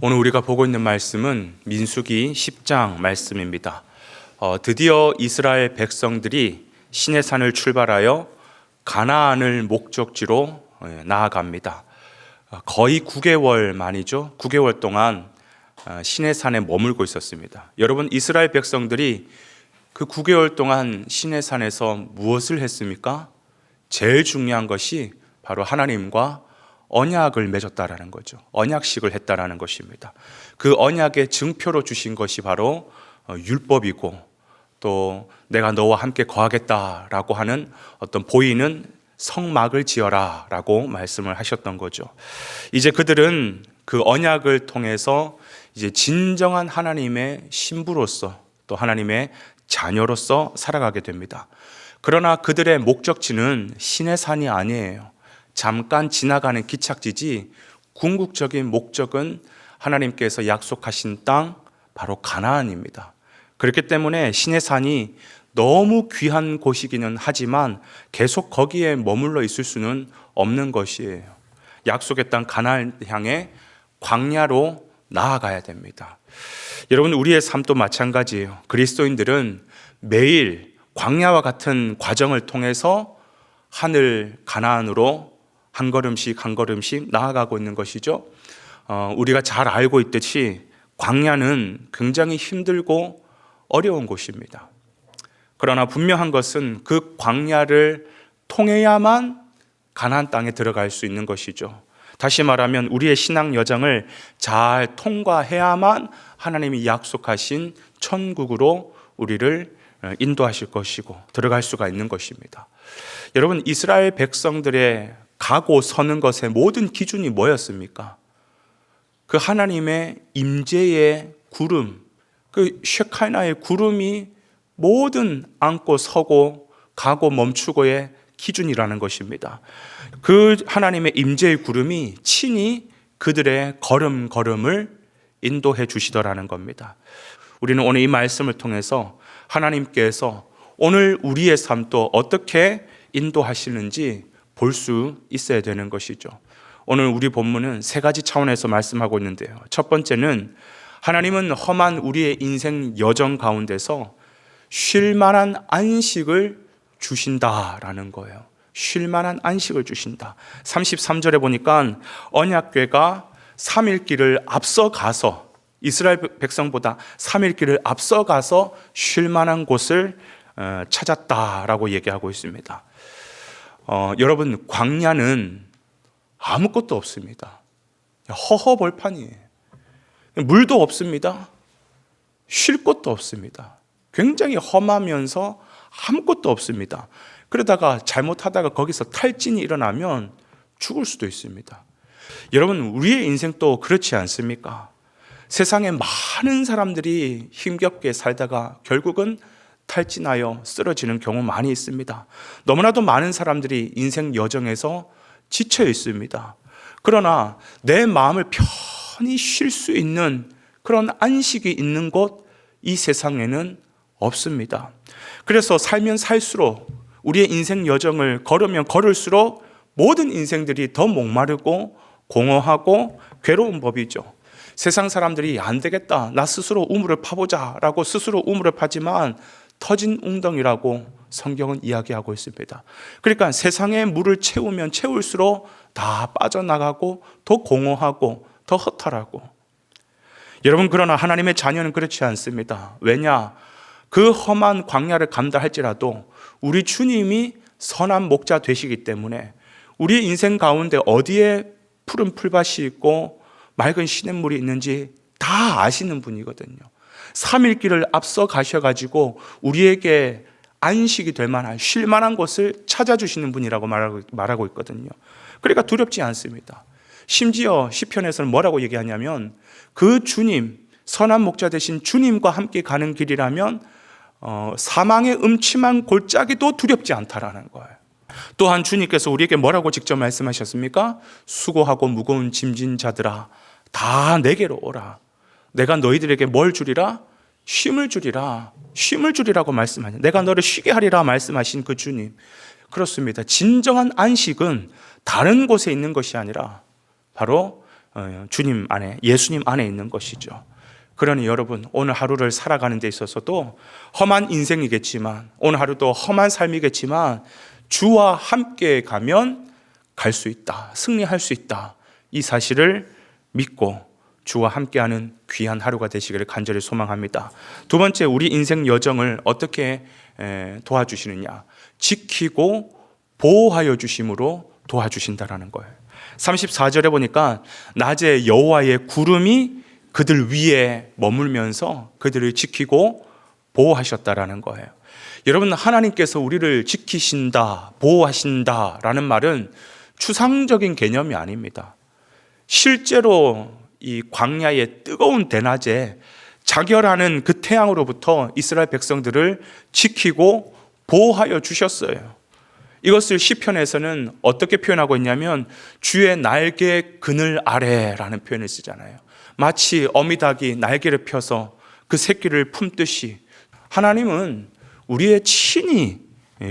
오늘 우리가 보고 있는 말씀은 민수기 10장 말씀입니다. 드디어 이스라엘 백성들이 시내 산을 출발하여 가나안을 목적지로 나아갑니다. 거의 9개월 만이죠. 9개월 동안 시내 산에 머물고 있었습니다. 여러분, 이스라엘 백성들이 그 9개월 동안 시내 산에서 무엇을 했습니까? 제일 중요한 것이 바로 하나님과 언약을 맺었다라는 거죠. 언약식을 했다라는 것입니다. 그 언약의 증표로 주신 것이 바로 율법이고, 또 내가 너와 함께 거하겠다라고 하는 어떤 보이는 성막을 지어라 라고 말씀을 하셨던 거죠. 이제 그들은 그 언약을 통해서 이제 진정한 하나님의 신부로서, 또 하나님의 자녀로서 살아가게 됩니다. 그러나 그들의 목적지는 시내산이 아니에요. 잠깐 지나가는 기착지지, 궁극적인 목적은 하나님께서 약속하신 땅, 바로 가나안입니다. 그렇기 때문에 시내산이 너무 귀한 곳이기는 하지만 계속 거기에 머물러 있을 수는 없는 것이에요. 약속의 땅 가나안 향해 광야로 나아가야 됩니다. 여러분, 우리의 삶도 마찬가지예요. 그리스도인들은 매일 광야와 같은 과정을 통해서 하늘 가나안으로 한 걸음씩 한 걸음씩 나아가고 있는 것이죠. 우리가 잘 알고 있듯이 광야는 굉장히 힘들고 어려운 곳입니다. 그러나 분명한 것은 그 광야를 통해야만 가나안 땅에 들어갈 수 있는 것이죠. 다시 말하면 우리의 신앙 여정을 잘 통과해야만 하나님이 약속하신 천국으로 우리를 인도하실 것이고 들어갈 수가 있는 것입니다. 여러분, 이스라엘 백성들의 가고 서는 것의 모든 기준이 뭐였습니까? 그 하나님의 임재의 구름, 그 쉐카나의 구름이 모든 앉고 서고 가고 멈추고의 기준이라는 것입니다. 그 하나님의 임재의 구름이 친히 그들의 걸음걸음을 인도해 주시더라는 겁니다. 우리는 오늘 이 말씀을 통해서 하나님께서 오늘 우리의 삶도 어떻게 인도하시는지 볼 수 있어야 되는 것이죠. 오늘 우리 본문은 세 가지 차원에서 말씀하고 있는데요. 첫 번째는 하나님은 험한 우리의 인생 여정 가운데서 쉴 만한 안식을 주신다라는 거예요. 쉴 만한 안식을 주신다. 33절에 보니까 언약궤가 3일 길을 앞서가서, 이스라엘 백성보다 3일 길을 앞서가서 쉴 만한 곳을 찾았다라고 얘기하고 있습니다. 여러분, 광야는 아무것도 없습니다. 허허벌판이에요. 물도 없습니다. 쉴 곳도 없습니다. 굉장히 험하면서 아무것도 없습니다. 그러다가 잘못하다가 거기서 탈진이 일어나면 죽을 수도 있습니다. 여러분, 우리의 인생도 그렇지 않습니까? 세상에 많은 사람들이 힘겹게 살다가 결국은 탈진하여 쓰러지는 경우 많이 있습니다. 너무나도 많은 사람들이 인생 여정에서 지쳐 있습니다. 그러나 내 마음을 편히 쉴 수 있는 그런 안식이 있는 곳, 이 세상에는 없습니다. 그래서 살면 살수록, 우리의 인생 여정을 걸으면 걸을수록 모든 인생들이 더 목마르고 공허하고 괴로운 법이죠. 세상 사람들이 안 되겠다, 나 스스로 우물을 파보자 라고 스스로 우물을 파지만 터진 웅덩이라고 성경은 이야기하고 있습니다. 그러니까 세상의 물을 채우면 채울수록 다 빠져나가고 더 공허하고 더 허탈하고. 여러분, 그러나 하나님의 자녀는 그렇지 않습니다. 왜냐? 그 험한 광야를 간다 할지라도 우리 주님이 선한 목자 되시기 때문에 우리 인생 가운데 어디에 푸른 풀밭이 있고 맑은 시냇물이 있는지 다 아시는 분이거든요. 3일 길을 앞서 가셔가지고 우리에게 안식이 될 만한, 쉴 만한 곳을 찾아주시는 분이라고 말하고 있거든요. 그러니까 두렵지 않습니다. 심지어 시편에서는 뭐라고 얘기하냐면 그 주님, 선한 목자 되신 주님과 함께 가는 길이라면 사망의 음침한 골짜기도 두렵지 않다라는 거예요. 또한 주님께서 우리에게 뭐라고 직접 말씀하셨습니까? 수고하고 무거운 짐진 자들아, 다 내게로 오라. 내가 너희들에게 뭘 주리라? 쉼을 주리라. 쉼을 주리라고 말씀하냐. 내가 너를 쉬게 하리라 말씀하신 그 주님. 그렇습니다. 진정한 안식은 다른 곳에 있는 것이 아니라 바로 주님 안에, 예수님 안에 있는 것이죠. 그러니 여러분, 오늘 하루를 살아가는 데 있어서도 험한 인생이겠지만, 오늘 하루도 험한 삶이겠지만 주와 함께 가면 갈 수 있다, 승리할 수 있다, 이 사실을 믿고 주와 함께하는 귀한 하루가 되시기를 간절히 소망합니다. 두 번째, 우리 인생 여정을 어떻게 도와주시느냐? 지키고 보호하여 주심으로 도와주신다라는 거예요. 34절에 보니까 낮에 여호와의 구름이 그들 위에 머물면서 그들을 지키고 보호하셨다라는 거예요. 여러분, 하나님께서 우리를 지키신다, 보호하신다라는 말은 추상적인 개념이 아닙니다. 실제로 이 광야의 뜨거운 대낮에 자결하는 그 태양으로부터 이스라엘 백성들을 지키고 보호하여 주셨어요. 이것을 시편에서는 어떻게 표현하고 있냐면 주의 날개 그늘 아래라는 표현을 쓰잖아요. 마치 어미닭이 날개를 펴서 그 새끼를 품듯이 하나님은 우리의 친히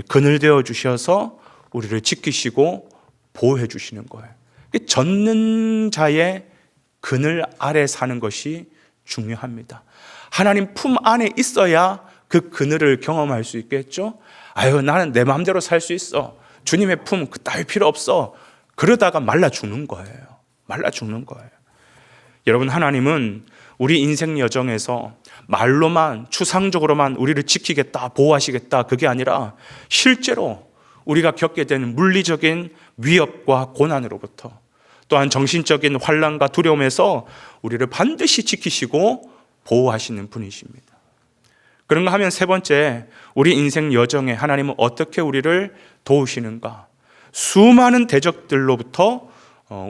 그늘 되어 주셔서 우리를 지키시고 보호해 주시는 거예요. 젖는 자의 그늘 아래 사는 것이 중요합니다. 하나님 품 안에 있어야 그 그늘을 경험할 수 있겠죠. 아유, 나는 내 마음대로 살 수 있어, 주님의 품 그따위 필요 없어, 그러다가 말라 죽는 거예요. 말라 죽는 거예요. 여러분, 하나님은 우리 인생 여정에서 말로만, 추상적으로만 우리를 지키겠다, 보호하시겠다, 그게 아니라 실제로 우리가 겪게 되는 물리적인 위협과 고난으로부터, 또한 정신적인 환난과 두려움에서 우리를 반드시 지키시고 보호하시는 분이십니다. 그런가 하면 세 번째, 우리 인생 여정에 하나님은 어떻게 우리를 도우시는가? 수많은 대적들로부터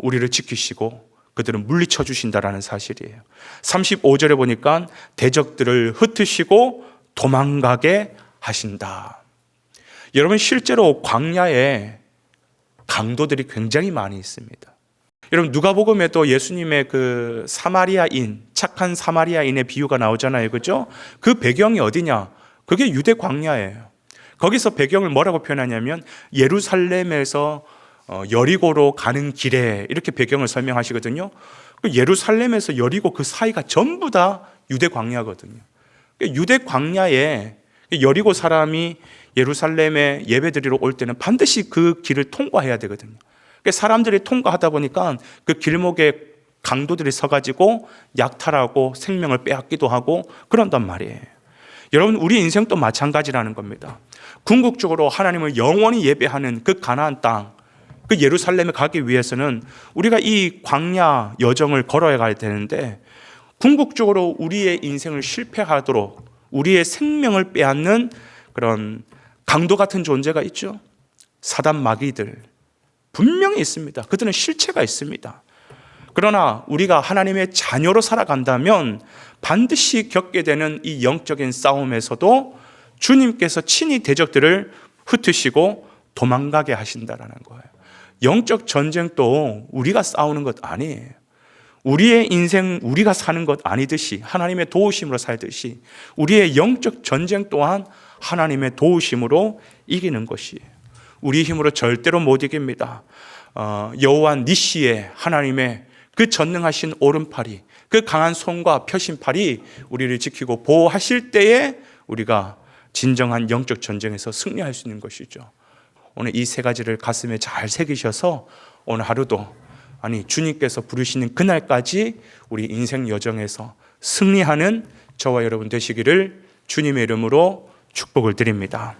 우리를 지키시고 그들은 물리쳐 주신다라는 사실이에요. 35절에 보니까 대적들을 흩으시고 도망가게 하신다. 여러분, 실제로 광야에 강도들이 굉장히 많이 있습니다. 여러분, 누가복음에도 예수님의 그 사마리아인, 착한 사마리아인의 비유가 나오잖아요. 그죠? 그 배경이 어디냐? 그게 유대 광야예요. 거기서 배경을 뭐라고 표현하냐면 예루살렘에서 여리고로 가는 길에, 이렇게 배경을 설명하시거든요. 예루살렘에서 여리고 그 사이가 전부 다 유대 광야거든요. 유대 광야에 여리고 사람이 예루살렘에 예배드리러 올 때는 반드시 그 길을 통과해야 되거든요. 사람들이 통과하다 보니까 그 길목에 강도들이 서가지고 약탈하고 생명을 빼앗기도 하고 그런단 말이에요. 여러분, 우리 인생도 마찬가지라는 겁니다. 궁극적으로 하나님을 영원히 예배하는 그 가나안 땅, 그 예루살렘에 가기 위해서는 우리가 이 광야 여정을 걸어야 갈 되는데, 궁극적으로 우리의 인생을 실패하도록 우리의 생명을 빼앗는 그런 강도 같은 존재가 있죠. 사단 마귀들 분명히 있습니다. 그들은 실체가 있습니다. 그러나 우리가 하나님의 자녀로 살아간다면 반드시 겪게 되는 이 영적인 싸움에서도 주님께서 친히 대적들을 흩으시고 도망가게 하신다라는 거예요. 영적 전쟁도 우리가 싸우는 것 아니에요. 우리의 인생 우리가 사는 것 아니듯이, 하나님의 도우심으로 살듯이 우리의 영적 전쟁 또한 하나님의 도우심으로 이기는 것이에요. 우리 힘으로 절대로 못 이깁니다. 여호와 니시의 하나님의 그 전능하신 오른팔이, 그 강한 손과 펴신팔이 우리를 지키고 보호하실 때에 우리가 진정한 영적 전쟁에서 승리할 수 있는 것이죠. 오늘 이 세 가지를 가슴에 잘 새기셔서 오늘 하루도, 주님께서 부르시는 그날까지 우리 인생 여정에서 승리하는 저와 여러분 되시기를 주님의 이름으로 축복을 드립니다.